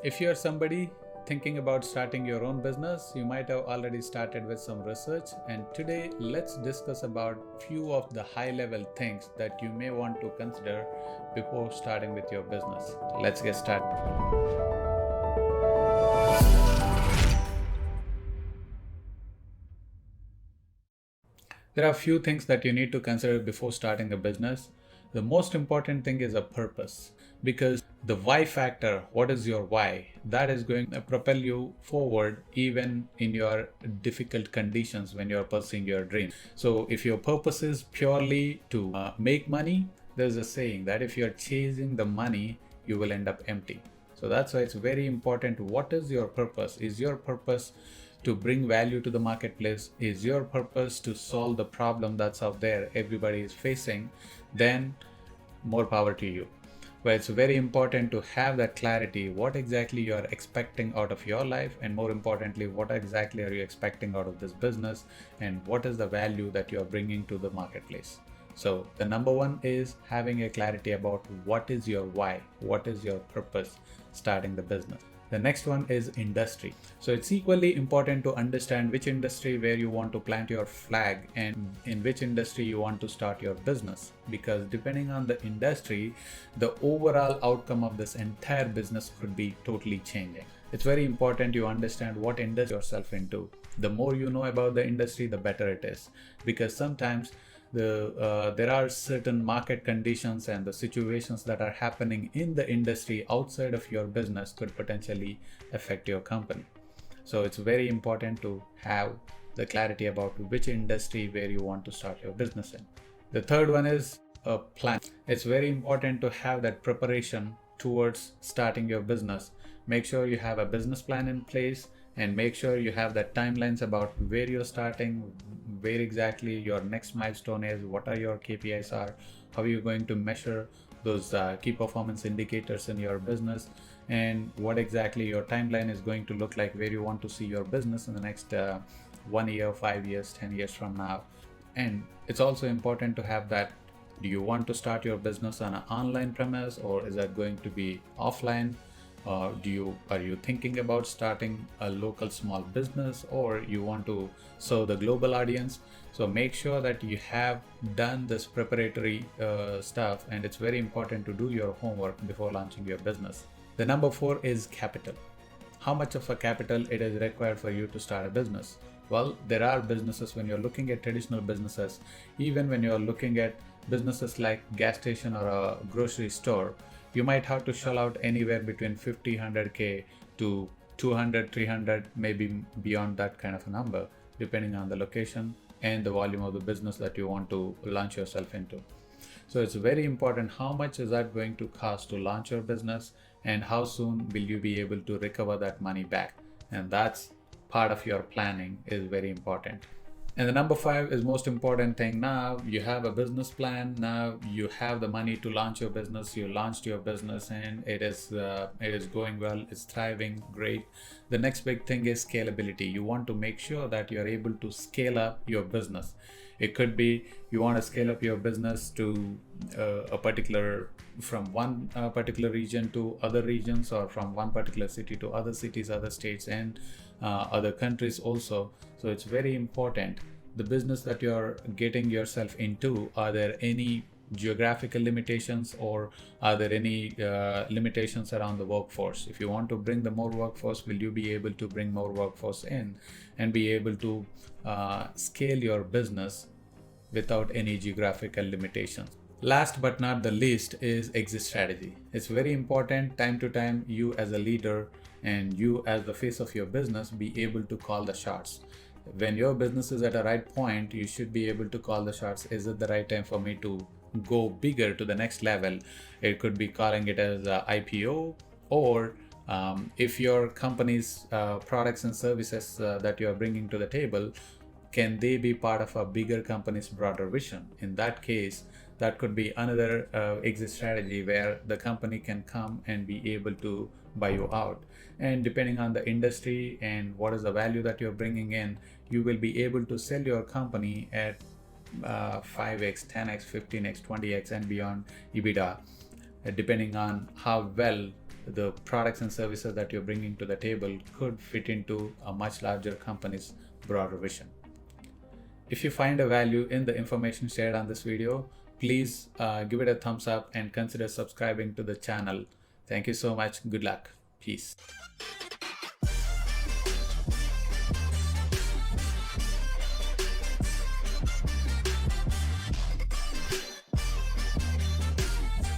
If you're somebody thinking about starting your own business, you might have already started with some research, and today let's discuss about few of the high level things that you may want to consider before starting with your business. Let's get started. There are a few things that you need to consider before starting a business. The most important thing is a purpose, because the why factor, what is your why, that is going to propel you forward even in your difficult conditions when you're pursuing your dream. So if your purpose is purely to make money, there's a saying that if you're chasing the money, you will end up empty. So that's why it's very important. What is your purpose? Is your purpose to bring value to the marketplace? Is your purpose to solve the problem that's out there everybody is facing? Then more power to you. But it's very important to have that clarity, what exactly you are expecting out of your life, and more importantly, what exactly are you expecting out of this business, and what is the value that you are bringing to the marketplace. So the number one is having a clarity about what is your why, what is your purpose starting the business. The next one is industry. So it's equally important to understand which industry where you want to plant your flag and in which industry you want to start your business, because depending on the industry, the overall outcome of this entire business could be totally changing. It's very important you understand what industry yourself into. The more you know about the industry, the better it is, because sometimes there are certain market conditions and the situations that are happening in the industry outside of your business could potentially affect your company. So it's very important to have the clarity about which industry where you want to start your business in. The third one is a plan. It's very important to have that preparation towards starting your business. Make sure you have a business plan in place, and make sure you have the timelines about where you're starting, where exactly your next milestone is, what are your KPIs are, how are you going to measure those key performance indicators in your business, and what exactly your timeline is going to look like, where you want to see your business in the next 1 year, 5 years, 10 years from now. And it's also important to have that, do you want to start your business on an online premise, or is that going to be offline? Are you thinking about starting a local small business, or you want to serve the global audience? So make sure that you have done this preparatory stuff, and it's very important to do your homework before launching your business. The number 4 is capital. How much of a capital it is required for you to start a business? Well, there are businesses, when you're looking at traditional businesses, even when you're looking at businesses like gas station or a grocery store, you might have to shell out anywhere between 50, 100K to 200, 300, maybe beyond that kind of a number, depending on the location and the volume of the business that you want to launch yourself into. So it's very important, how much is that going to cost to launch your business, and how soon will you be able to recover that money back? And that's part of your planning, is very important. And the number 5 is most important thing. Now you have a business plan. Now you have the money to launch your business. You launched your business and it is going well. It's thriving, great. The next big thing is scalability. You want to make sure that you're able to scale up your business. It could be you want to scale up your business to from one particular region to other regions, or from one particular city to other cities, other states, and other countries also. So it's very important, the business that you're getting yourself into, are there any geographical limitations, or are there any limitations around the workforce? If you want to bring the more workforce, will you be able to bring more workforce in and be able to scale your business without any geographical limitations? Last but not the least is exit strategy. It's very important, time to time, you as a leader and you as the face of your business be able to call the shots. When your business is at a right point, you should be able to call the shots. Is it the right time for me to go bigger to the next level? It could be calling it as a IPO, or if your company's products and services that you are bringing to the table, can they be part of a bigger company's broader vision? In that case, that could be another exit strategy, where the company can come and be able to buy you out. And depending on the industry and what is the value that you're bringing in, you will be able to sell your company at 5x, 10x, 15x, 20x and beyond EBITDA, depending on how well the products and services that you're bringing to the table could fit into a much larger company's broader vision. If you find a value in the information shared on this video, please give it a thumbs up and consider subscribing to the channel. Thank you so much. Good luck. Peace.